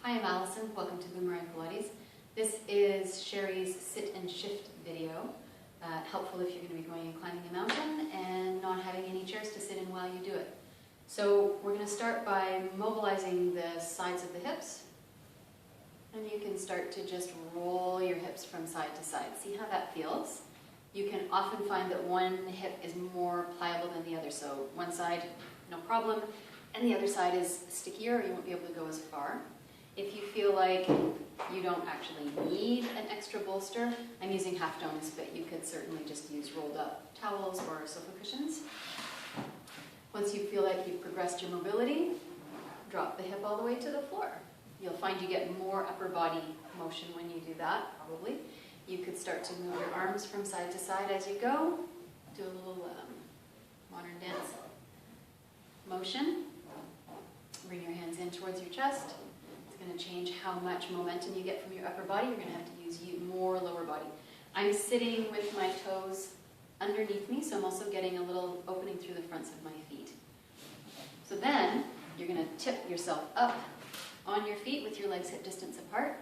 Hi, I'm Alison. Welcome to Boomerang Pilates. This is Sherry's sit and shift video. Helpful if you're going to be going and climbing a mountain and not having any chairs to sit in while you do it. So we're going to start by mobilizing the sides of the hips. And you can start to just roll your hips from side to side. See how that feels? You can often find that one hip is more pliable than the other. So one side, no problem, and the other side is stickier, or you won't be able to go as far. If you feel like you don't actually need an extra bolster, I'm using half domes, but you could certainly just use rolled up towels or sofa cushions. Once you feel like you've progressed your mobility, drop the hip all the way to the floor. You'll find you get more upper body motion when you do that, probably. You could start to move your arms from side to side as you go. Do a little modern dance motion. Bring your hands in towards your chest. It's going to change how much momentum you get from your upper body. You're going to have to use more lower body. I'm sitting with my toes underneath me, so I'm also getting a little opening through the fronts of my feet. So then, you're going to tip yourself up on your feet with your legs hip distance apart.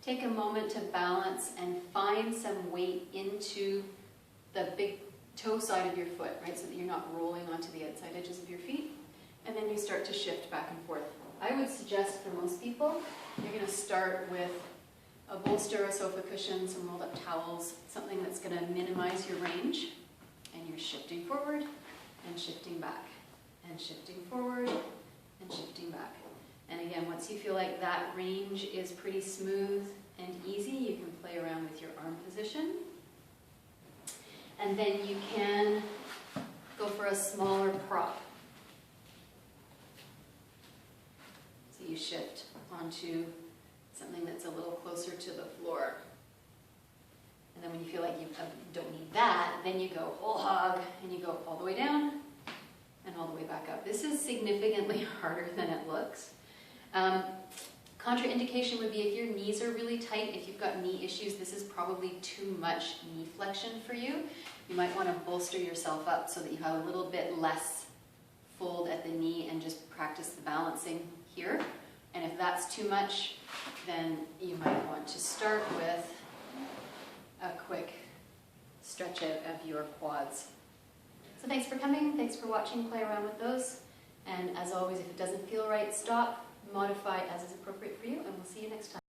Take a moment to balance and find some weight into the big toe side of your foot, right, so that you're not rolling onto the outside edges of your feet. And then you start to shift back and forth. I would suggest for most people, you're going to start with a bolster, a sofa cushion, some rolled up towels, something that's going to minimize your range. And you're shifting forward and shifting back, and shifting forward and shifting back. And again, once you feel like that range is pretty smooth and easy, you can play around with your arm position. And then you can go for a smaller prop. So you shift onto something that's a little closer to the floor. And then when you feel like you don't need that, then you go whole hog, and you go all the way down and all the way back up. This is significantly harder than it looks. Contraindication would be if your knees are really tight. If you've got knee issues, this is probably too much knee flexion for you. You might want to bolster yourself up so that you have a little bit less fold at the knee and just practice the balancing here. And if that's too much, then you might want to start with a quick stretch out of your quads. So thanks for coming, thanks for watching, play around with those. And as always, if it doesn't feel right, stop, modify as is appropriate for you, and we'll see you next time.